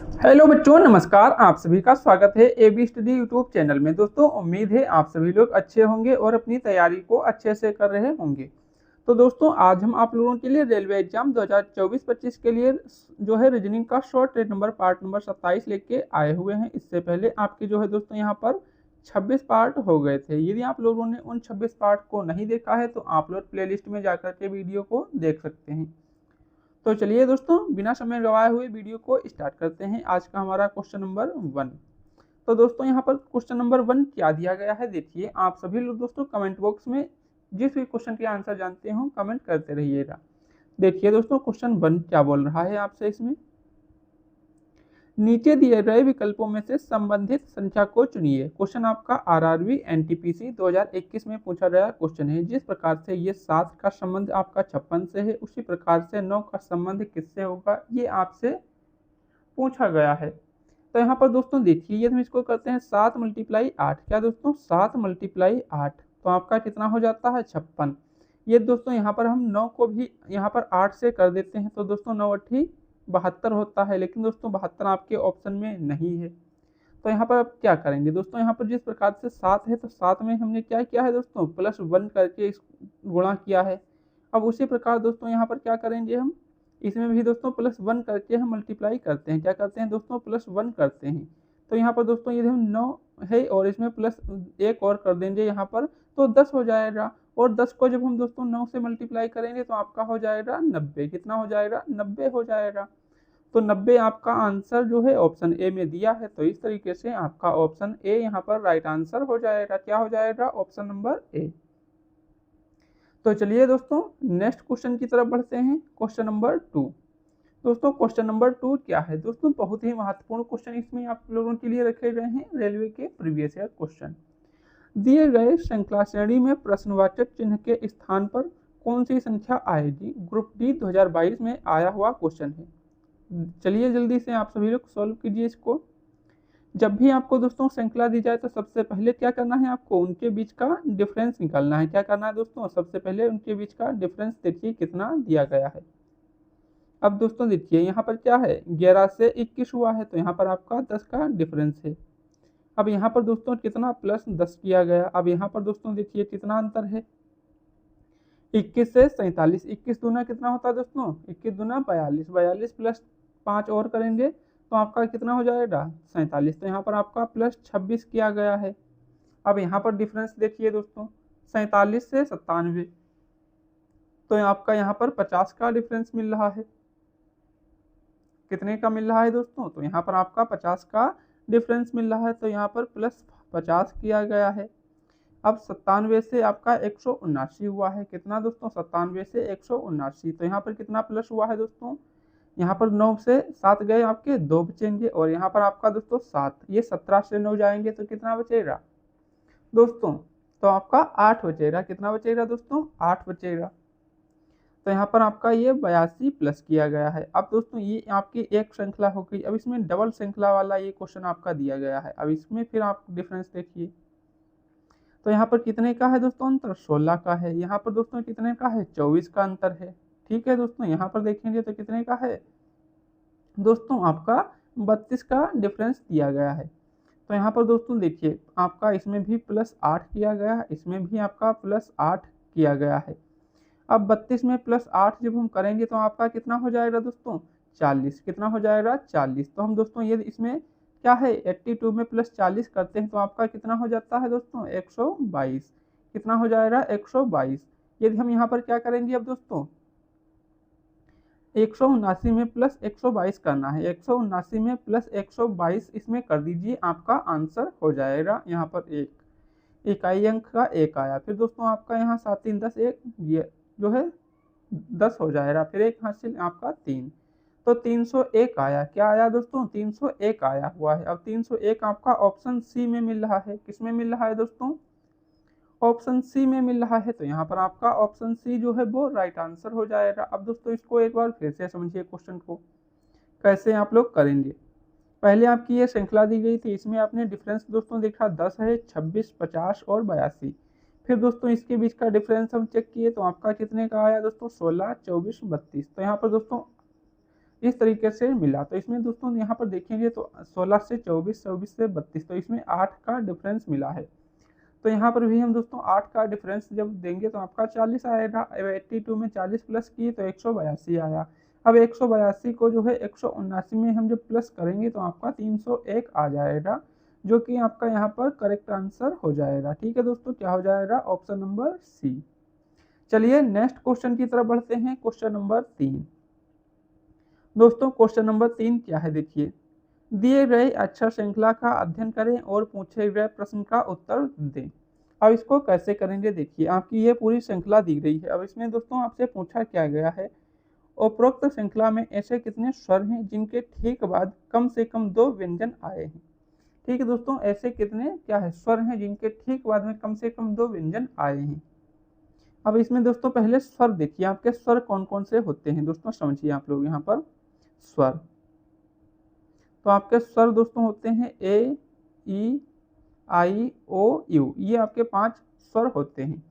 Hello बच्चों, नमस्कार। आप सभी का स्वागत है एबी स्टडी यूट्यूब चैनल में। दोस्तों, उम्मीद है आप सभी लोग अच्छे होंगे और अपनी तैयारी को अच्छे से कर रहे होंगे। तो दोस्तों, आज हम आप लोगों के लिए रेलवे एग्जाम 2024-25 के लिए जो है रीजनिंग का शॉर्ट नंबर पार्ट नंबर 27 लेके आए हुए हैं। इससे पहले आपके जो है दोस्तों यहाँ पर 26 पार्ट हो गए थे। यदि आप लोगों ने उन 26 पार्ट को नहीं देखा है तो आप लोग प्लेलिस्ट में जाकर के वीडियो को देख सकते हैं। तो चलिए दोस्तों, बिना समय गवाए हुए वीडियो को स्टार्ट करते हैं। आज का हमारा क्वेश्चन नंबर 1। तो दोस्तों यहाँ पर क्वेश्चन नंबर 1 क्या दिया गया है, देखिए। आप सभी लोग दोस्तों कमेंट बॉक्स में जिस भी क्वेश्चन के आंसर जानते हो कमेंट करते रहिएगा। देखिए दोस्तों, क्वेश्चन 1 क्या बोल रहा है आपसे। इसमें नीचे दिए गए विकल्पों में से संबंधित संख्या को चुनिए। क्वेश्चन आपका आरआरबी एनटीपीसी 2021 में पूछा गया क्वेश्चन है। जिस प्रकार से ये 7 का संबंध आपका 56 से है, उसी प्रकार से 9 का संबंध किससे होगा, ये आपसे पूछा गया है। तो यहाँ पर दोस्तों देखिए, ये हम इसको करते हैं 7 × 8। क्या दोस्तों, 7 × 8 तो आपका कितना हो जाता है 56। ये दोस्तों यहाँ पर हम 9 को भी यहाँ पर 8 से कर देते हैं तो दोस्तों 9 × 8 = 72 होता है। लेकिन दोस्तों 72 आपके ऑप्शन में नहीं है। तो यहाँ पर आप क्या करेंगे दोस्तों, यहाँ पर जिस प्रकार से 7 है तो 7 में हमने क्या किया है दोस्तों, +1 करके गुणा किया है। अब उसी प्रकार दोस्तों यहाँ पर क्या करेंगे, हम इसमें भी दोस्तों +1 करके हम मल्टीप्लाई करते हैं। क्या करते हैं दोस्तों, +1 करते हैं। तो यहाँ पर दोस्तों यदि हम 9 है और इसमें +1 और कर देंगे यहाँ पर तो 10 हो जाएगा। और 10 को जब हम दोस्तों 9 से मल्टीप्लाई करेंगे तो आपका हो जाएगा 90। कितना हो जाएगा, 90 हो जाएगा। तो 90 आपका आंसर जो है ऑप्शन ए में दिया है। तो इस तरीके से आपका ऑप्शन ए यहाँ पर राइट आंसर हो जाएगा। क्या हो जाएगा, ऑप्शन नंबर ए। तो चलिए दोस्तों नेक्स्ट क्वेश्चन की तरफ बढ़ते हैं। Question number 2। दोस्तों क्वेश्चन नंबर 2 क्या है दोस्तों, बहुत ही महत्वपूर्ण क्वेश्चन इसमें आप लोगों के लिए रखे गए हैं, रेलवे के प्रीवियस ईयर क्वेश्चन। दिए गए श्रृंखला श्रेणी में प्रश्नवाचक चिन्ह के स्थान पर कौन सी संख्या आएगी। ग्रुप डी 2022 में आया हुआ क्वेश्चन है। चलिए जल्दी से आप सभी लोग सॉल्व कीजिए इसको। जब भी आपको दोस्तों श्रृंखला दी जाए तो सबसे पहले क्या करना है, आपको उनके बीच का डिफरेंस निकालना है। क्या करना है दोस्तों, सबसे पहले उनके बीच का डिफरेंस देखिए कितना दिया गया है। अब दोस्तों देखिए यहाँ पर क्या है, 11 से 21 हुआ है तो यहाँ पर आपका 10 का डिफरेंस है। अब यहाँ पर दोस्तों कितना +10 किया गया। अब यहाँ पर दोस्तों देखिए कितना अंतर है, 21 से 47। 21 दूना कितना होता है दोस्तों, 21 दूना 42। 42 +5 और करेंगे तो आपका कितना हो जाएगा, 47। तो यहाँ पर आपका +26 किया गया है। अब यहाँ पर डिफरेंस देखिए दोस्तों, 47 से 97 तो आपका यहाँ पर 50 का डिफरेंस मिल रहा है। कितने का मिल रहा है दोस्तों, तो यहाँ पर आपका 50 का डिफरेंस मिल रहा है। तो यहाँ पर +50 किया गया है। अब 97 से आपका 179 हुआ है। कितना दोस्तों, 97 से 179। तो यहाँ पर कितना प्लस हुआ है दोस्तों, यहाँ पर 9 से 7 गए आपके 2 बचेंगे और यहाँ पर आपका दोस्तों 7, ये 17 से 9 जाएंगे तो कितना बचेगा दोस्तों, तो आपका 8 बचेगा। कितना बचेगा दोस्तों, 8 बचेगा। तो यहाँ पर आपका ये 82 प्लस किया गया है। अब दोस्तों ये आपकी एक श्रृंखला हो गई। अब इसमें डबल श्रृंखला वाला ये क्वेश्चन आपका दिया गया है। अब इसमें फिर आप डिफरेंस देखिए, तो यहाँ पर कितने का है दोस्तों अंतर, 16 का है। यहाँ पर दोस्तों कितने का है, 24 का अंतर है। ठीक है दोस्तों, यहाँ पर देखेंगे तो कितने का है दोस्तों, आपका 32 का डिफरेंस दिया गया है। तो यहाँ पर दोस्तों देखिए आपका इसमें भी +8 किया गया, इसमें भी आपका +8 किया गया है। अब 32 में +8 जब हम करेंगे तो आपका कितना हो जाएगा दोस्तों, 40। कितना हो जाएगा, 40। तो हम दोस्तों ये इसमें क्या है, 82 में +40 करते हैं तो आपका कितना हो जाता है दोस्तों, 122। कितना हो जाएगा, 122। यदि हम यहाँ पर क्या करेंगे अब दोस्तों, 179 में +122 करना है। 179 में +122 इसमें कर दीजिए, आपका आंसर हो जाएगा यहाँ पर 1 इकाई अंक का 1 आया। फिर दोस्तों आपका यहाँ 7 3 10 1 ये जो है 10 हो जाएगा। फिर 1 हासिल आपका 3, तो 301 आया। क्या आया दोस्तों, 301 आया हुआ है। अब 301 आपका ऑप्शन सी में मिल रहा है। किस में मिल रहा है दोस्तों, ऑप्शन सी में मिल रहा है। तो यहाँ पर आपका ऑप्शन सी जो है वो राइट आंसर हो जाएगा। अब दोस्तों इसको एक बार फिर से समझिए, क्वेश्चन को कैसे आप लोग करेंगे। पहले आपकी ये श्रृंखला दी गई थी, इसमें आपने डिफरेंस दोस्तों देखा 10 है, 26, 50 और 82। फिर दोस्तों इसके बीच का डिफरेंस हम चेक किए तो आपका कितने का आया दोस्तों, 16, 24, 32। तो यहाँ पर दोस्तों इस तरीके से मिला। तो इसमें दोस्तों यहाँ पर देखेंगे तो 16 से 24, 24 से 32, तो इसमें 8 का डिफरेंस मिला है। तो यहाँ पर भी हम दोस्तों 8 का डिफरेंस जब देंगे तो आपका 40 आएगा। अब 82 में 40 प्लस किए तो 182 आया। अब 182 को जो है 179 में हम जब प्लस करेंगे तो आपका 301 आ जाएगा, जो कि आपका यहाँ पर करेक्ट आंसर हो जाएगा। ठीक है दोस्तों, क्या हो जाएगा? Option number C. चलिए नेक्स्ट क्वेश्चन की तरफ बढ़ते हैं। Question number 3। दोस्तों क्वेश्चन नंबर 3 क्या है, देखिए। दिए गए अक्षर श्रृंखला का अध्ययन करें और पूछे गए प्रश्न का उत्तर दें। अब इसको कैसे करेंगे, देखिए आपकी ये पूरी श्रृंखला दी गई है। अब इसमें दोस्तों आपसे पूछा क्या गया है, उपरोक्त श्रृंखला में ऐसे कितने स्वर हैं जिनके ठीक बाद कम से कम 2 व्यंजन आए हैं। ठीक है दोस्तों, ऐसे कितने क्या है स्वर हैं जिनके ठीक बाद में कम से कम 2 व्यंजन आए हैं। अब इसमें दोस्तों पहले स्वर देखिए, आपके स्वर कौन कौन से होते हैं दोस्तों, समझिए आप लोग यहाँ पर स्वर। तो आपके स्वर दोस्तों होते हैं ए, ई, आई, ओ, यू, ये आपके 5 स्वर होते हैं।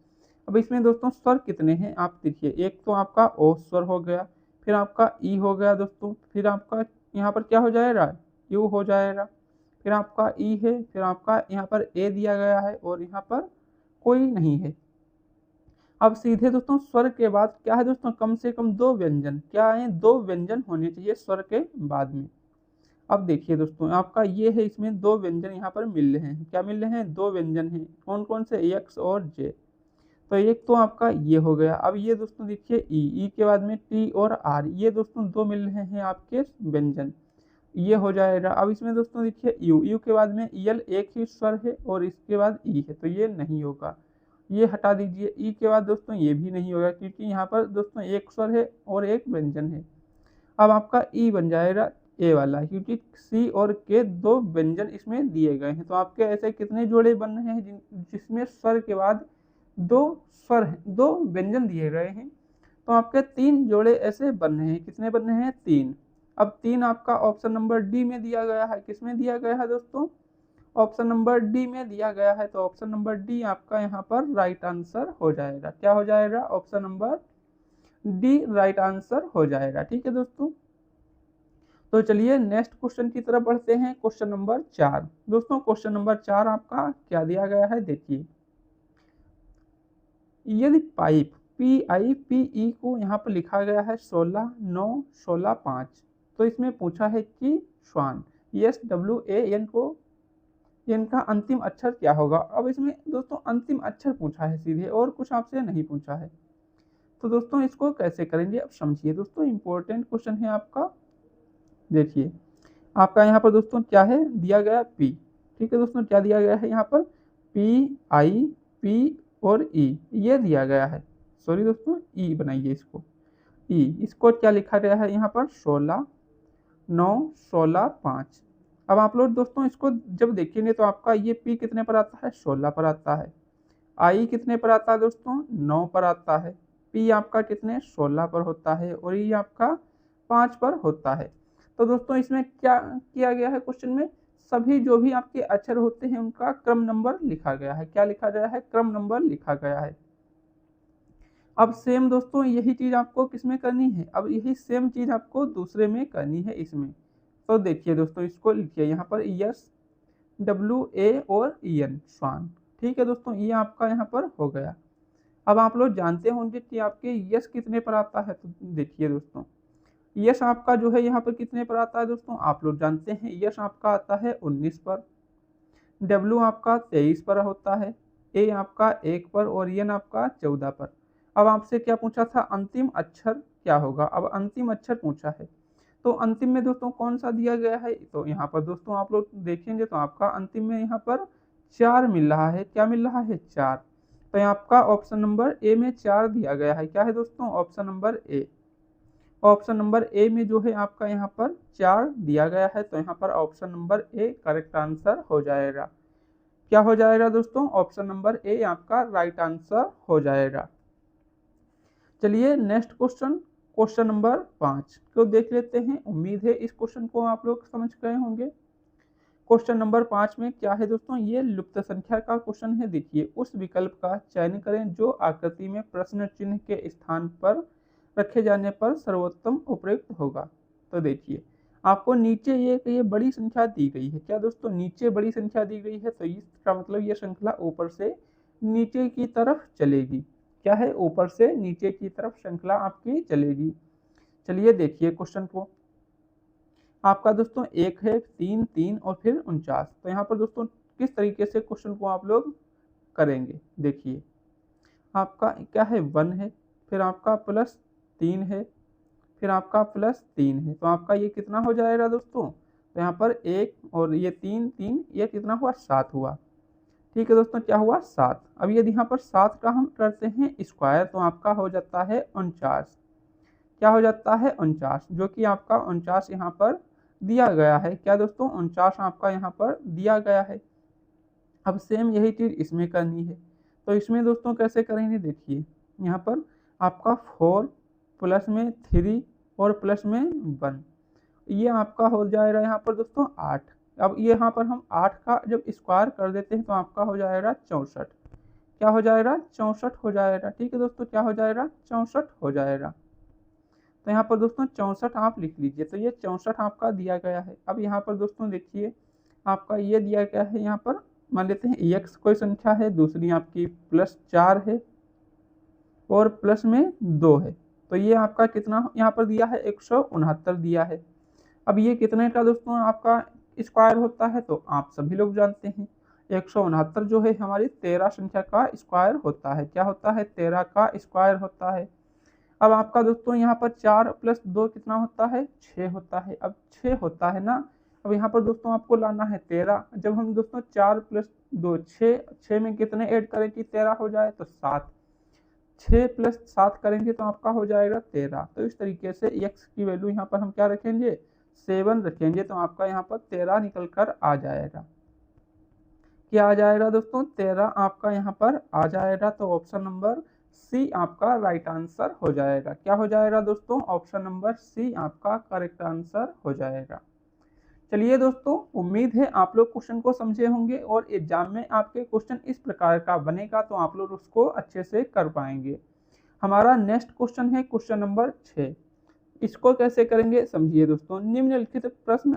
अब इसमें दोस्तों स्वर कितने हैं आप देखिए, एक तो आपका ओ स्वर हो गया, फिर आपका ई हो गया दोस्तों, फिर आपका यहाँ पर क्या हो जाएगा, यू हो जाएगा, फिर आपका ई है, फिर आपका यहाँ पर ए दिया गया है और यहाँ पर कोई नहीं है। अब सीधे दोस्तों स्वर के बाद क्या है दोस्तों, कम से कम 2 व्यंजन, क्या है 2 व्यंजन होने चाहिए स्वर के बाद में। अब देखिए दोस्तों आपका ये है, इसमें 2 व्यंजन यहाँ पर मिल रहे हैं। क्या मिल रहे हैं? 2 व्यंजन हैं। कौन कौन से? एक्स और जे। तो एक तो आपका ये हो गया। अब ये दोस्तों देखिए ई के बाद में टी और आर, ये दोस्तों 2 मिल रहे हैं आपके व्यंजन, ये हो जाएगा। अब इसमें दोस्तों देखिए यू के बाद में यल एक ही स्वर है और इसके बाद ई है, तो ये नहीं होगा, ये हटा दीजिए। ई के बाद दोस्तों ये भी नहीं होगा क्योंकि यहाँ पर दोस्तों एक स्वर है और एक व्यंजन है। अब आपका ई बन जाएगा ए वाला, क्योंकि सी और के 2 व्यंजन इसमें दिए गए हैं। तो आपके ऐसे कितने जोड़े बन रहे हैं जिसमें स्वर के बाद 2 स्वर 2 व्यंजन दिए गए हैं। तो आपके 3 जोड़े ऐसे बन रहे हैं। कितने बन रहे हैं? 3। अब 3 आपका ऑप्शन नंबर डी में दिया गया है। किस में दिया गया है दोस्तों? ऑप्शन नंबर डी में दिया गया है। तो ऑप्शन नंबर डी आपका यहाँ पर राइट आंसर हो जाएगा। क्या हो जाएगा? Option number D right answer हो जाएगा। ठीक है दोस्तों, तो चलिए नेक्स्ट क्वेश्चन की तरफ बढ़ते हैं। Question number 4। दोस्तों क्वेश्चन नंबर 4 आपका क्या दिया गया है, देखिए। यदि पाइप PIPE को यहाँ पर लिखा गया है 16, 9, 16, 5, तो इसमें पूछा है कि श्वान SWAN को इनका अंतिम अक्षर क्या होगा। अब इसमें दोस्तों अंतिम अक्षर पूछा है सीधे, और कुछ आपसे नहीं पूछा है। तो दोस्तों इसको कैसे करेंगे, अब समझिए दोस्तों, इंपॉर्टेंट क्वेश्चन है आपका। देखिए आपका यहाँ पर दोस्तों क्या है दिया गया पी। ठीक है दोस्तों, क्या दिया गया है यहाँ पर? PIP और ई, ये दिया गया है। सॉरी दोस्तों, ई बनाइए इसको, ई। इसको क्या लिखा गया है यहाँ पर? 16, 9, 16, 5। अब आप लोग दोस्तों इसको जब देखेंगे तो आपका ये पी कितने पर आता है? 16 पर आता है। आई कितने पर आता है दोस्तों? 9 पर आता है। पी आपका कितने? 16 पर होता है और ई आपका 5 पर होता है। तो दोस्तों इसमें क्या किया गया है क्वेश्चन में? सभी जो भी आपके अक्षर होते हैं उनका क्रम नंबर लिखा गया है। क्या लिखा गया है? क्रम नंबर लिखा गया है। अब सेम दोस्तों यही चीज आपको किसमें करनी है? अब यही सेम चीज आपको दूसरे में करनी है इसमें। तो देखिए दोस्तों इसको लिखिए यहाँ पर SWA और EN श्वान। ठीक है दोस्तों, ये आपका यहाँ पर हो गया। अब आप लोग जानते होंगे कि आपके यस कितने पर आता है। तो देखिए दोस्तों यश आपका जो है यहाँ पर कितने पर आता है दोस्तों? आप लोग जानते हैं यश आपका आता है 19 पर, डब्ल्यू आपका 23 पर होता है, ए आपका 1 पर और एन आपका 14 पर। अब आपसे क्या पूछा था? अंतिम अक्षर क्या होगा। अब अंतिम अक्षर पूछा है, तो अंतिम में दोस्तों कौन सा दिया गया है? तो यहाँ पर दोस्तों आप लोग देखेंगे तो आपका अंतिम में यहाँ पर 4 मिल रहा है। क्या मिल रहा है? 4। तो यहाँ आपका ऑप्शन नंबर ए में 4 दिया गया है। क्या है दोस्तों? Option number A. Option number A में जो है आपका यहाँ पर 4 दिया गया है। तो यहाँ पर option number A correct answer हो जाएगा। क्या हो जाएगा दोस्तों? ऑप्शन नंबर ए आपका राइट आंसर हो जाएगा। चलिए नेक्स्ट क्वेश्चन, क्वेश्चन नंबर 5 को देख लेते हैं। उम्मीद है इस क्वेश्चन को आप लोग समझ गए होंगे। क्वेश्चन नंबर 5 में क्या है दोस्तों? ये लुप्त संख्या का क्वेश्चन है। देखिए उस विकल्प का चयन करें जो आकृति में प्रश्न चिन्ह के स्थान पर रखे जाने पर सर्वोत्तम उपयुक्त होगा। तो देखिए आपको नीचे ये बड़ी संख्या दी गई है। क्या दोस्तों, नीचे बड़ी संख्या दी गई है, तो इसका मतलब ये श्रृंखला ऊपर से नीचे की तरफ चलेगी। क्या है, ऊपर से नीचे की तरफ श्रृंखला आपकी चलेगी। चलिए देखिए क्वेश्चन को। आपका दोस्तों एक है 3 3 और फिर 49। तो यहाँ पर दोस्तों किस तरीके से क्वेश्चन को आप लोग करेंगे, देखिए आपका क्या है 1 है, फिर आपका +3 है, फिर आपका +3 है, तो आपका ये कितना हो जाएगा दोस्तों, तो यहाँ पर 1 और ये 3 3, ये कितना हुआ 7 हुआ। ठीक है दोस्तों, क्या हुआ 7। अब यदि यहाँ पर 7 का हम करते हैं स्क्वायर तो आपका हो जाता है 49। क्या हो जाता है 49, जो कि आपका 49 यहाँ पर दिया गया है। क्या दोस्तों, 49 आपका यहाँ पर दिया गया है। अब सेम यही चीज़ इसमें करनी है, तो इसमें दोस्तों कैसे करेंगे, देखिए यहाँ पर आपका 4 प्लस में 3 और प्लस में 1, ये आपका हो जाएगा यहाँ पर दोस्तों 8। अब ये यहाँ पर हम 8 का जब स्क्वायर कर देते हैं तो आपका हो जाएगा 64। क्या हो जाएगा, 64 हो जाएगा। ठीक है दोस्तों, क्या हो जाएगा, 64 हो जाएगा। तो यहाँ पर दोस्तों 64 आप लिख लीजिए, तो ये 64 आपका दिया गया है। अब यहाँ पर दोस्तों देखिए आपका ये दिया गया है, यहाँ पर मान लेते हैं x कोई संख्या है, दूसरी आपकी +4 है और प्लस में 2 है, तो ये आपका कितना यहाँ पर दिया है, 169 दिया है। अब ये कितने का दोस्तों आपका स्क्वायर होता है, तो आप सभी लोग जानते हैं 169 जो है हमारी 13 संख्या का स्क्वायर होता है। क्या होता है, 13 का स्क्वायर होता है। अब आपका दोस्तों यहाँ पर 4 + 2 कितना होता है, 6 होता है। अब 6 होता है ना, अब यहाँ पर दोस्तों आपको लाना है 13। जब हम दोस्तों 4 + 2 6, 6 में कितने ऐड करें कि 13 हो जाए, तो 7, 6 + 7 करेंगे तो आपका हो जाएगा 13। तो इस तरीके से x की वैल्यू यहाँ पर हम क्या रखेंगे, 7 रखेंगे, तो आपका यहाँ पर 13 निकल कर आ जाएगा। क्या आ जाएगा दोस्तों, 13 आपका यहाँ पर आ जाएगा। तो ऑप्शन नंबर सी आपका राइट आंसर हो जाएगा। क्या हो जाएगा दोस्तों, ऑप्शन नंबर सी आपका करेक्ट आंसर हो जाएगा। चलिए दोस्तों, उम्मीद है आप लोग क्वेश्चन को समझे होंगे और एग्जाम में आपके क्वेश्चन इस प्रकार का बनेगा तो आप लोग उसको अच्छे से कर पाएंगे। हमारा नेक्स्ट क्वेश्चन है क्वेश्चन नंबर 6। इसको कैसे करेंगे, समझिए दोस्तों। निम्नलिखित प्रश्न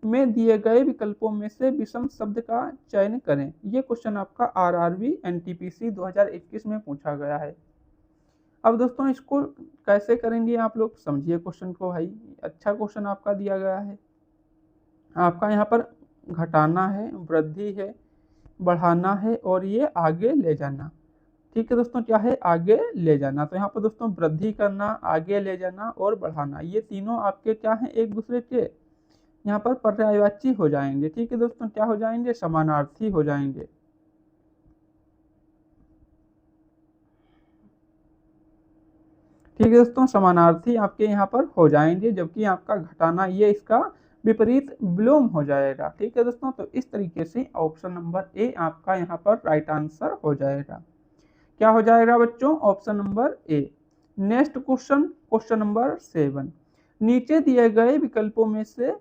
में दिए गए विकल्पों में से विषम शब्द का चयन करें। ये क्वेश्चन आपका आरआरबी एनटीपीसी 2021 में पूछा गया है। अब दोस्तों इसको कैसे करेंगे, आप लोग समझिए क्वेश्चन को। भाई अच्छा क्वेश्चन आपका दिया गया है। आपका यहाँ पर घटाना है, वृद्धि है, बढ़ाना है और ये आगे ले जाना। ठीक है दोस्तों, क्या है, आगे ले जाना। तो यहाँ पर दोस्तों वृद्धि करना, आगे ले जाना और बढ़ाना, ये तीनों आपके क्या हैं, एक दूसरे के यहाँ पर पर्यायवाची हो जाएंगे। ठीक है दोस्तों, क्या हो जाएंगे, समानार्थी हो जाएंगे। ठीक है दोस्तों, समानार्थी आपके यहाँ पर हो जाएंगे, जबकि आपका घटाना ये इसका विपरीत विलोम हो जाएगा। ठीक है दोस्तों, तो इस तरीके से ऑप्शन नंबर ए आपका यहाँ पर राइट आंसर हो जाएगा। क्या हो जाएगा बच्चों, option number A. Next question, question number 7। नीचे दिए गए विकल्पों में से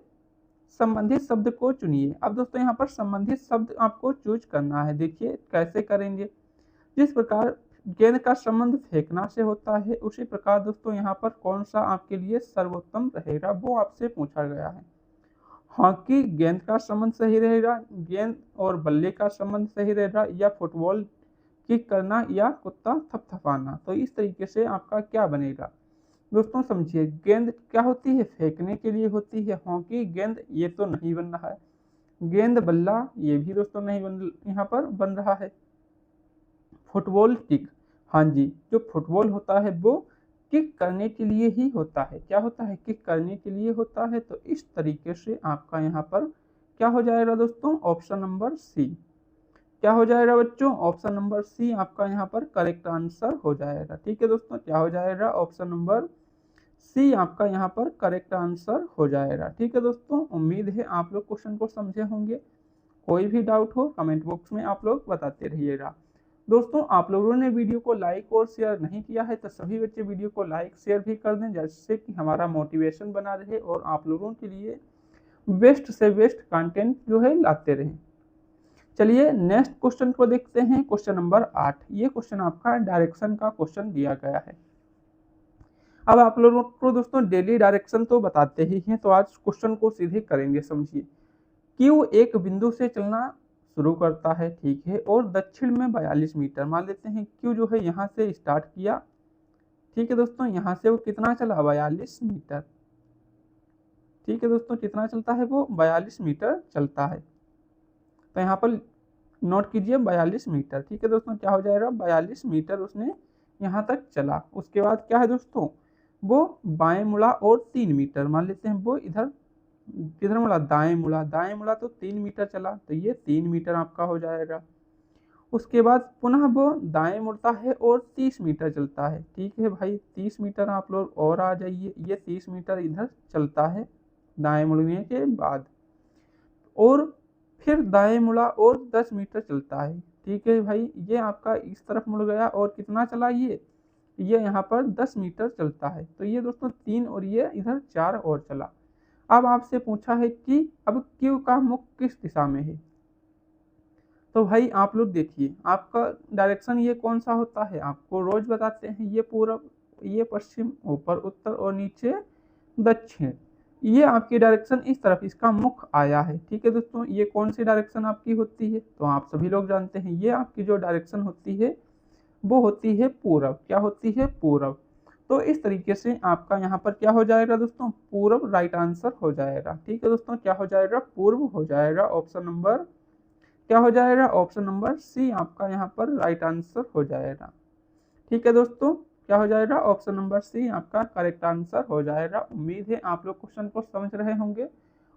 संबंधित शब्द को चुनिए। अब दोस्तों यहाँ पर संबंधित शब्द आपको चूज करना है। देखिए कैसे करेंगे, जिस प्रकार गेंद का संबंध फेंकना से होता है, उसी प्रकार दोस्तों यहाँ पर कौन सा आपके लिए सर्वोत्तम रहेगा वो आपसे पूछा गया है। हॉकी गेंद का संबंध सही रहेगा, गेंद और बल्ले का संबंध सही रहेगा, या फुटबॉल किक करना या कुत्ता थपथपाना। तो इस तरीके से आपका क्या बनेगा दोस्तों, समझिए। गेंद क्या होती है, फेंकने के लिए होती है। हॉकी गेंद ये तो नहीं बन रहा है, गेंद बल्ला ये भी दोस्तों नहीं यहाँ पर बन रहा है। फुटबॉल किक, हाँ जी, जो फुटबॉल होता है वो किक करने के लिए ही होता है। क्या होता है, किक करने के लिए होता है। तो इस तरीके से आपका यहाँ पर क्या हो जाएगा दोस्तों, ऑप्शन नंबर सी। क्या हो जाएगा बच्चों, ऑप्शन नंबर सी आपका यहाँ पर करेक्ट आंसर हो जाएगा। ठीक है दोस्तों, क्या हो जाएगा, ऑप्शन नंबर सी आपका यहाँ पर करेक्ट आंसर हो जाएगा। ठीक है दोस्तों, उम्मीद है आप लोग क्वेश्चन को समझे होंगे। कोई भी डाउट हो कमेंट बॉक्स में आप लोग बताते रहिएगा। दोस्तों आप लोगों ने वीडियो को लाइक और शेयर नहीं किया है तो सभी बच्चे वीडियो को लाइक शेयर भी कर दें, जिससे कि हमारा मोटिवेशन बना रहे और आप लोगों के लिए बेस्ट से बेस्ट कंटेंट जो है लाते रहें। चलिए नेक्स्ट क्वेश्चन को देखते हैं, क्वेश्चन नंबर 8। ये क्वेश्चन आपका डायरेक्शन का क्वेश्चन दिया गया है। अब आप लोगों को दोस्तों डेली डायरेक्शन तो बताते ही हैं, तो आज क्वेश्चन को सीधे करेंगे। समझिए, क्यू एक बिंदु से चलना शुरू करता है, ठीक है, और दक्षिण में 42 मीटर। मान लेते हैं क्यू जो है यहाँ से स्टार्ट किया, ठीक है दोस्तों, यहाँ से वो कितना चला, 42 मीटर। ठीक है दोस्तों, कितना चलता है वो, 42 मीटर चलता है। तो यहाँ पर नोट कीजिए 42 मीटर। ठीक है दोस्तों, क्या हो जाएगा, 42 मीटर उसने यहाँ तक चला। उसके बाद क्या है दोस्तों, वो बाएं मुड़ा और 3 मीटर, मान लेते हैं वो इधर किधर मुड़ा, दाएं मुड़ा। दाएं मुड़ा तो 3 मीटर चला, तो ये 3 मीटर आपका हो जाएगा। उसके बाद पुनः वो दाएं मुड़ता है और 30 मीटर चलता है। ठीक है भाई, 30 मीटर आप लोग और आ जाइए, ये 30 मीटर इधर चलता है दाएं मुड़ने के बाद, और फिर दाएं मुड़ा और 10 मीटर चलता है। ठीक है भाई, ये आपका इस तरफ मुड़ गया और कितना चला, ये यहाँ पर 10 मीटर चलता है। तो ये दोस्तों 3 और ये इधर 4 और चला। अब आपसे पूछा है कि अब क्यू का मुख किस दिशा में है। तो भाई आप लोग देखिए, आपका डायरेक्शन ये कौन सा होता है, आपको रोज बताते हैं, ये पूरब, ये पश्चिम, ऊपर उत्तर और नीचे दक्षिण। ये आपकी डायरेक्शन इस तरफ इसका मुख आया है। ठीक है दोस्तों, ये कौन सी डायरेक्शन आपकी होती है, तो आप सभी लोग जानते हैं, ये आपकी जो डायरेक्शन होती है वो होती है पूरब। क्या होती है, पूरब। तो इस तरीके से आपका यहाँ पर क्या हो जाएगा दोस्तों, पूरब राइट आंसर हो जाएगा। ठीक है दोस्तों, क्या हो जाएगा, पूर्व हो जाएगा। ऑप्शन नंबर क्या हो जाएगा, ऑप्शन नंबर सी आपका यहाँ पर राइट आंसर हो जाएगा। ठीक है दोस्तों, क्या हो जाएगा, ऑप्शन नंबर सी आपका करेक्ट आंसर हो जाएगा। उम्मीद है आप लोग क्वेश्चन को समझ रहे होंगे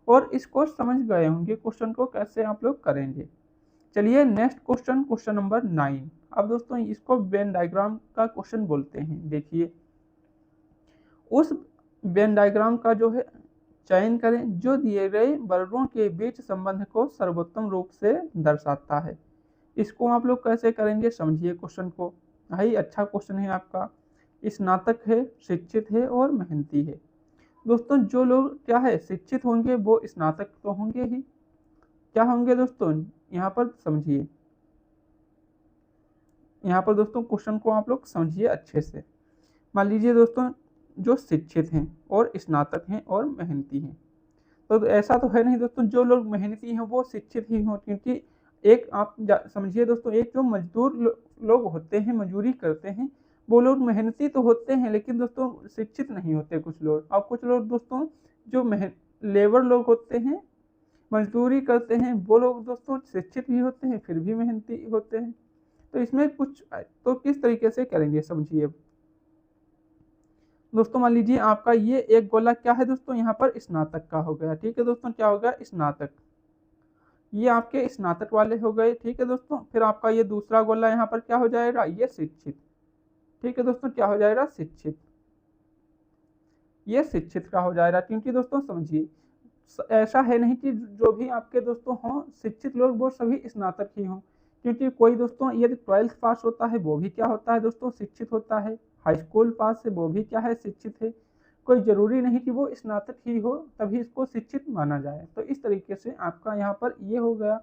और इसको समझ गए होंगे क्वेश्चन को कैसे आप लोग करेंगे। चलिए नेक्स्ट क्वेश्चन, क्वेश्चन नंबर 9। अब दोस्तों इसको वेन डायग्राम का क्वेश्चन बोलते हैं। देखिए, उस वेन डायग्राम का जो है चयन करें जो दिए गए वर्गों के बीच संबंध को सर्वोत्तम रूप से दर्शाता है। इसको आप लोग कैसे करेंगे, समझिए क्वेश्चन को। भाई अच्छा क्वेश्चन है आपका, स्नातक है, शिक्षित है और मेहनती है। दोस्तों जो लोग क्या है शिक्षित होंगे वो स्नातक तो होंगे ही। क्या होंगे दोस्तों, यहाँ पर समझिए, यहाँ पर दोस्तों क्वेश्चन को आप लोग समझिए अच्छे से। मान लीजिए दोस्तों, जो शिक्षित हैं और स्नातक हैं और मेहनती हैं, तो ऐसा तो है नहीं दोस्तों जो लोग मेहनती हैं वो शिक्षित ही हों, क्योंकि एक आप समझिए दोस्तों, एक जो मजदूर लोग होते हैं, मजदूरी करते हैं, वो लोग मेहनती तो होते हैं लेकिन दोस्तों शिक्षित नहीं होते कुछ लोग। और कुछ लोग दोस्तों जो लेबर लोग होते हैं, मजदूरी करते हैं, वो लोग दोस्तों शिक्षित भी होते हैं फिर भी मेहनती होते हैं। तो इसमें कुछ तो किस तरीके से करेंगे, समझिए दोस्तों। मान लीजिए आपका ये एक गोला क्या है दोस्तों, यहाँ पर स्नातक का हो गया। ठीक है दोस्तों, क्या हो गया, स्नातक, ये आपके स्नातक वाले हो गए। ठीक है दोस्तों, फिर आपका ये दूसरा गोला यहाँ पर क्या हो जाएगा, ये शिक्षित। ठीक है दोस्तों, क्या हो जाएगा, शिक्षित, ये शिक्षित का हो जाएगा। क्योंकि दोस्तों समझिए, ऐसा है नहीं कि जो भी आपके दोस्तों हों शिक्षित लोग वो सभी स्नातक ही हों, क्योंकि कोई दोस्तों यदि 12th पास होता है वो भी क्या होता है दोस्तों, शिक्षित होता है। हाई स्कूल पास है वो भी क्या है, शिक्षित है। कोई जरूरी नहीं कि वो स्नातक ही हो तभी इसको शिक्षित माना जाए। तो इस तरीके से आपका यहाँ पर ये हो गया।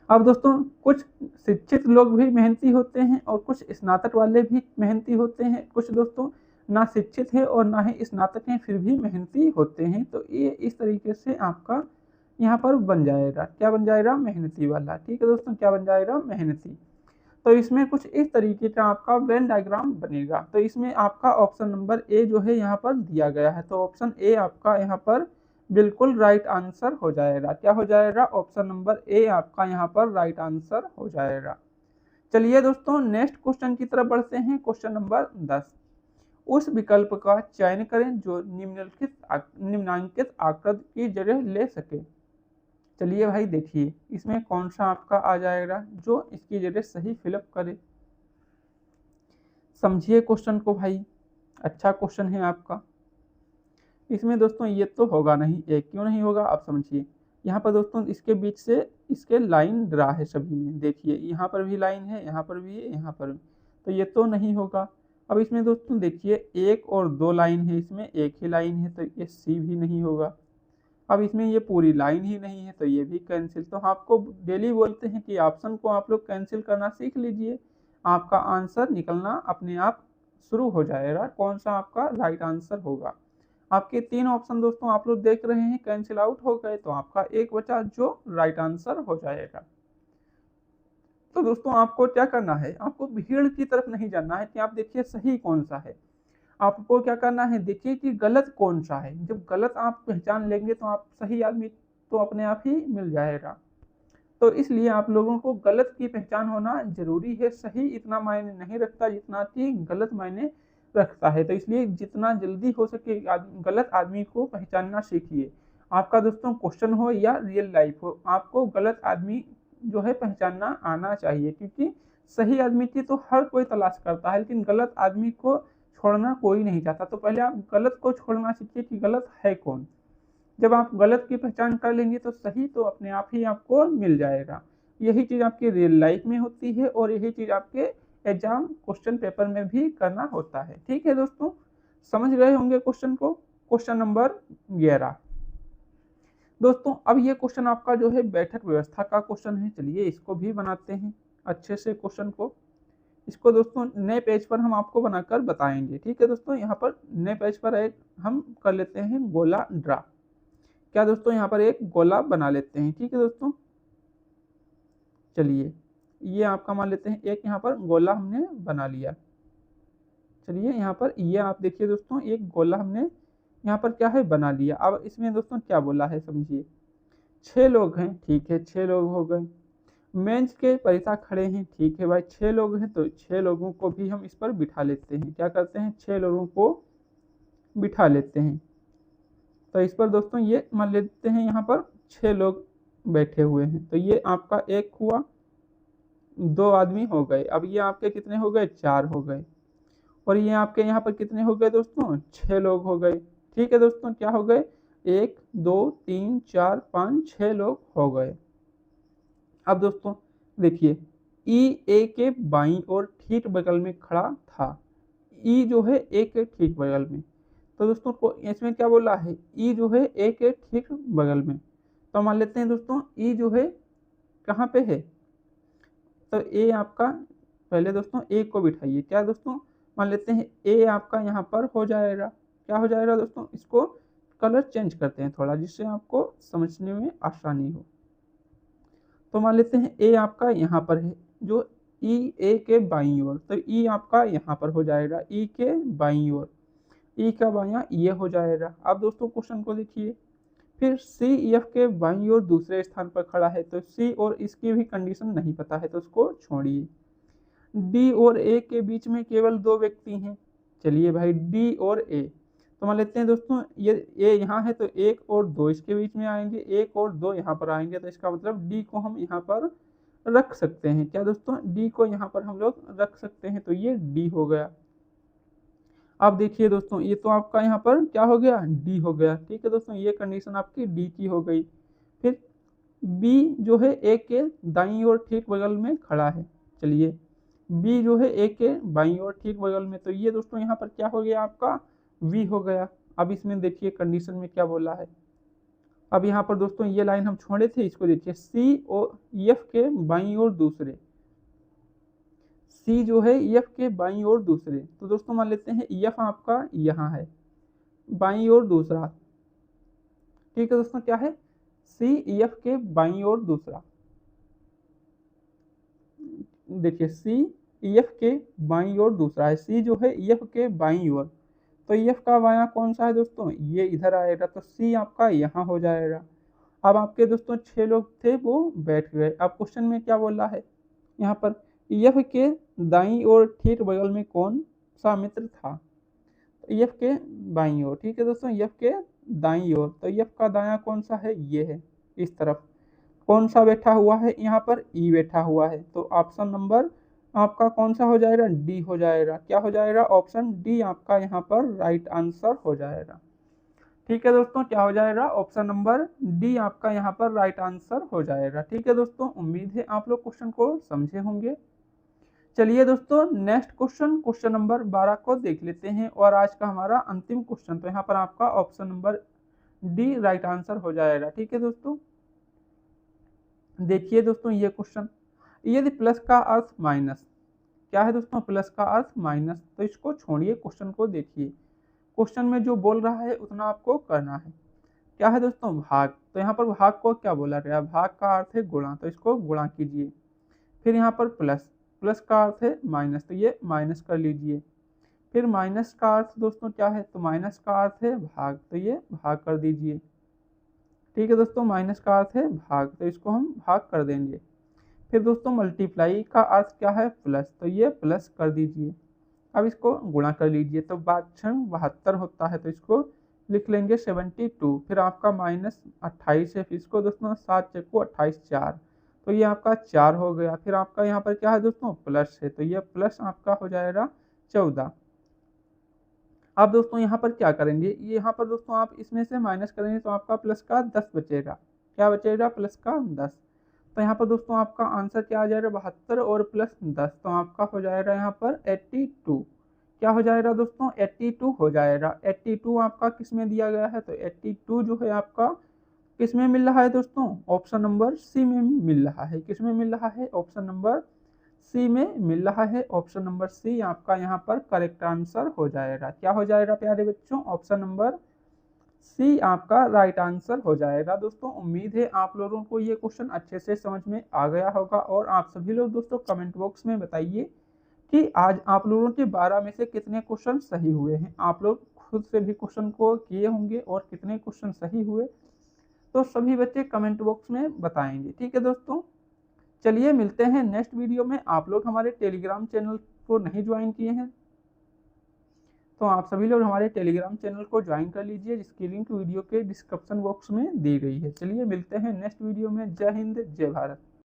अब दोस्तों कुछ शिक्षित लोग भी मेहनती होते हैं और कुछ स्नातक वाले भी मेहनती होते हैं। कुछ दोस्तों ना शिक्षित है और ना ही स्नातक हैं फिर भी मेहनती होते हैं। तो ये इस तरीके से आपका यहाँ पर बन जाएगा, क्या बन जाएगा, मेहनती वाला। ठीक है दोस्तों, क्या बन जाएगा, मेहनती। तो इसमें कुछ इस तरीके का आपका वेन डायग्राम बनेगा। तो इसमें आपका ऑप्शन नंबर ए जो है यहाँ पर दिया गया है, तो ऑप्शन ए आपका यहाँ पर बिल्कुल राइट आंसर हो जाएगा। क्या हो जाएगा, ऑप्शन नंबर ए आपका यहाँ पर राइट आंसर हो जाएगा। चलिए दोस्तों नेक्स्ट क्वेश्चन की तरफ बढ़ते हैं, क्वेश्चन नंबर 10। उस विकल्प का चयन करें जो निम्नांकित आकृति की जगह ले सके। चलिए भाई देखिए, इसमें कौन सा आपका आ जाएगा जो इसकी जगह सही फिलअप करे। समझिए क्वेश्चन को भाई, अच्छा क्वेश्चन है आपका। इसमें दोस्तों ये तो होगा नहीं, एक क्यों नहीं होगा, आप समझिए। यहाँ पर दोस्तों इसके बीच से इसके लाइन ड्रा है सभी में, देखिए यहाँ पर भी लाइन है, यहाँ पर भी है, यहाँ पर भी, तो ये तो नहीं होगा। अब इसमें दोस्तों देखिए 1 और 2 लाइन है, इसमें एक ही लाइन है, तो ये सी भी नहीं होगा। अब इसमें ये पूरी लाइन ही नहीं है तो ये भी कैंसिल। तो आपको डेली बोलते हैं कि ऑप्शन को आप लोग कैंसिल करना सीख लीजिए, आपका आंसर निकलना अपने आप शुरू हो जाएगा, कौन सा आपका राइट आंसर होगा। आपके 3 ऑप्शन दोस्तों आप लोग देख रहे हैं कैंसिल आउट हो गए, तो आपका एक बचा जो राइट आंसर हो जाएगा। तो दोस्तों आपको क्या करना है, आपको भीड़ की तरफ नहीं जाना है कि आप देखिए सही कौन सा है, आपको क्या करना है, देखिए कि गलत कौन सा है। जब गलत आप पहचान लेंगे तो आप सही आदमी तो अपने आप ही मिल जाएगा। तो इसलिए आप लोगों को गलत की पहचान होना जरूरी है, सही इतना मायने नहीं रखता जितना कि गलत मायने रखता है। तो इसलिए जितना जल्दी हो सके गलत आदमी को पहचानना सीखिए। आपका दोस्तों क्वेश्चन हो या रियल लाइफ हो, आपको गलत आदमी जो है पहचानना आना चाहिए, क्योंकि सही आदमी की तो हर कोई तलाश करता है, लेकिन गलत आदमी को छोड़ना कोई नहीं चाहता। तो पहले आप गलत को छोड़ना सीखिए कि गलत है कौन। जब आप गलत की पहचान कर लेंगे तो सही तो अपने आप ही आपको मिल जाएगा। यही चीज़ आपकी रियल लाइफ में होती है और यही चीज़ आपके एग्जाम क्वेश्चन पेपर में भी करना होता है। ठीक है दोस्तों, समझ गए होंगे क्वेश्चन को। क्वेश्चन नंबर 11 दोस्तों, अब ये क्वेश्चन आपका जो है बैठक व्यवस्था का क्वेश्चन है। चलिए इसको भी बनाते हैं अच्छे से क्वेश्चन को। इसको दोस्तों नए पेज पर हम आपको बनाकर बताएंगे। ठीक है दोस्तों, यहाँ पर नए पेज पर एक हम कर लेते हैं गोला ड्रा। क्या दोस्तों, यहाँ पर एक गोला बना लेते हैं। ठीक है दोस्तों, चलिए ये आपका मान लेते हैं एक यहाँ पर गोला हमने बना लिया। चलिए यहाँ पर ये आप देखिए दोस्तों, एक गोला हमने यहाँ पर क्या है बना लिया। अब इसमें दोस्तों क्या बोला है समझिए, 6 लोग हैं। ठीक है, 6 लोग हो गए। मेंस के परिता खड़े हैं। ठीक है भाई, 6 लोग हैं तो 6 लोगों को भी हम इस पर बिठा लेते हैं। क्या करते हैं, 6 लोगों को बिठा लेते हैं। तो इस पर दोस्तों ये मान लेते हैं यहाँ पर 6 लोग बैठे हुए हैं। तो ये आपका एक हुआ, 2 आदमी हो गए। अब ये आपके कितने हो गए, 4 हो गए। और ये आपके यहाँ पर कितने हो गए दोस्तों, 6 लोग हो गए। ठीक है दोस्तों, क्या हो गए, 1 2 3 4 5 6 लोग हो गए। अब दोस्तों देखिए, ई ए के बाईं ओर ठीक बगल में खड़ा था। ई जो है ए के ठीक बगल में। तो दोस्तों को इसमें क्या बोला है, ई जो है ए के ठीक बगल में। तो मान लेते हैं दोस्तों ई जो है कहाँ पे है, तो ए आपका पहले दोस्तों ए को बिठाइए। क्या दोस्तों, मान लेते हैं ए आपका यहाँ पर हो जाएगा। क्या हो जाएगा दोस्तों, इसको कलर चेंज करते हैं थोड़ा जिससे आपको समझने में आसानी हो। तो मान लेते हैं ए आपका यहाँ पर है, जो ई ए के बाईं ओर। तो ई आपका यहाँ पर हो जाएगा, ई के बाईं ओर। ई का बायां ये हो जाएगा। अब दोस्तों क्वेश्चन को देखिए, फिर सी एफ के बाईं ओर दूसरे स्थान पर खड़ा है। तो सी और इसकी भी कंडीशन नहीं पता है तो उसको छोड़िए। डी और ए के बीच में केवल 2 व्यक्ति हैं। चलिए भाई, डी और ए। तो मान लेते हैं दोस्तों ये ए यहाँ है तो 1 और 2 इसके बीच में आएंगे, 1 और 2 यहाँ पर आएंगे। तो इसका मतलब डी को हम यहाँ पर रख सकते हैं। क्या दोस्तों, डी को यहाँ पर हम लोग रख सकते हैं। तो ये डी हो गया। अब देखिए दोस्तों, ये तो आपका यहाँ पर क्या हो गया, डी हो गया। ठीक है दोस्तों, ये कंडीशन आपकी डी की हो गई। फिर बी जो है ए के दाईं ओर ठीक बगल में खड़ा है। चलिए बी जो है ए के बाईं ओर ठीक बगल में। तो ये दोस्तों यहाँ पर क्या हो गया, आपका वी हो गया। अब इसमें देखिए कंडीशन में क्या बोला है। अब यहाँ पर दोस्तों ये लाइन हम छोड़े थे, इसको देखिए, सी और एफ के बाईं ओर दूसरे। सी जो है एफ के बाईं ओर दूसरे। तो दोस्तों मान लेते हैं एफ आपका यहाँ है, बाईं ओर दूसरा। ठीक है दोस्तों, क्या है, सी एफ के बाईं ओर दूसरा। देखिए सी एफ के बाईं ओर दूसरा है, सी जो है एफ के बाईं ओर। तो एफ का बायां कौन सा है दोस्तों, ये इधर आएगा। तो सी आपका यहाँ हो जाएगा। अब आपके दोस्तों 6 लोग थे वो बैठ गए। अब क्वेश्चन में क्या बोला है, यहाँ पर एफ के दाईं ओर ठीक बगल में कौन सा मित्र था। तो एफ के बाईं ओर। ठीक है दोस्तों, एफ के दाईं ओर। तो एफ का दायां कौन सा है, ये है। इस तरफ कौन सा बैठा हुआ है, यहाँ पर ई बैठा हुआ है। तो ऑप्शन नंबर आपका कौन सा हो जाएगा, डी हो जाएगा। क्या हो जाएगा, ऑप्शन डी आपका यहाँ पर राइट आंसर हो जाएगा। ठीक है दोस्तों, क्या हो जाएगा, ऑप्शन नंबर डी आपका यहाँ पर राइट आंसर हो जाएगा। ठीक है दोस्तों, उम्मीद है आप लोग क्वेश्चन को समझे होंगे। चलिए दोस्तों नेक्स्ट क्वेश्चन, क्वेश्चन नंबर 12 को देख लेते हैं और आज का हमारा अंतिम क्वेश्चन। तो यहाँ पर आपका option number D right answer हो जाएगा। ठीक है दोस्तों, देखिए दोस्तों ये क्वेश्चन, यदि प्लस का अर्थ माइनस, क्या है दोस्तों, प्लस का अर्थ माइनस, तो इसको छोड़िए, क्वेश्चन को देखिए। क्वेश्चन में जो बोल रहा है उतना आपको करना है। क्या है दोस्तों, भाग, तो यहाँ पर भाग को क्या बोला गया, भाग का अर्थ है गुणा, तो इसको गुणा कीजिए। फिर यहाँ पर प्लस, प्लस का अर्थ है माइनस, तो ये माइनस कर लीजिए। फिर माइनस का अर्थ दोस्तों क्या है, तो माइनस का अर्थ है भाग, तो ये भाग कर दीजिए। ठीक है दोस्तों, माइनस का अर्थ है भाग, तो इसको हम भाग कर देंगे। फिर दोस्तों मल्टीप्लाई का अर्थ क्या है, प्लस, तो ये प्लस कर दीजिए। अब इसको गुणा कर लीजिए, तो 72 होता है, तो इसको लिख लेंगे 72। फिर आपका -28 है, फिर इसको दोस्तों 7 चक्कू 28 4, तो ये आपका 4 हो गया। फिर आपका यहाँ पर क्या है दोस्तों, प्लस है, तो ये प्लस आपका हो जाएगा 14। अब दोस्तों यहाँ पर क्या करेंगे, ये यहाँ पर दोस्तों आप इसमें से माइनस करेंगे तो आपका प्लस का 10 बचेगा। क्या बचेगा, प्लस का 10। तो यहाँ पर दोस्तों आपका आंसर क्या आ जाएगा, 72 और प्लस 10, तो आपका हो जाएगा यहाँ पर 82। क्या हो जाएगा दोस्तों, 82 हो जाएगा। 82 आपका किस में दिया गया है, तो 82 जो है आपका किस में मिल रहा है दोस्तों, ऑप्शन नंबर सी में मिल रहा है। किस में मिल रहा है, ऑप्शन नंबर सी में मिल रहा है। ऑप्शन नंबर सी आपका यहाँ पर करेक्ट आंसर हो जाएगा। क्या हो जाएगा प्यारे बच्चों, ऑप्शन नंबर सी आपका राइट आंसर हो जाएगा। दोस्तों उम्मीद है आप लोगों को ये क्वेश्चन अच्छे से समझ में आ गया होगा, और आप सभी लोग दोस्तों कमेंट बॉक्स में बताइए कि आज आप लोगों के 12 में से कितने क्वेश्चन सही हुए हैं। आप लोग खुद से भी क्वेश्चन को किए होंगे और कितने क्वेश्चन सही हुए, तो सभी बच्चे कमेंट बॉक्स में बताएंगे। ठीक है दोस्तों, चलिए मिलते हैं नेक्स्ट वीडियो में। आप लोग हमारे टेलीग्राम चैनल को नहीं ज्वाइन किए हैं तो आप सभी लोग हमारे टेलीग्राम चैनल को ज्वाइन कर लीजिए, जिसकी लिंक वीडियो के डिस्क्रिप्शन बॉक्स में दी गई है। चलिए मिलते हैं नेक्स्ट वीडियो में। जय हिंद, जय भारत।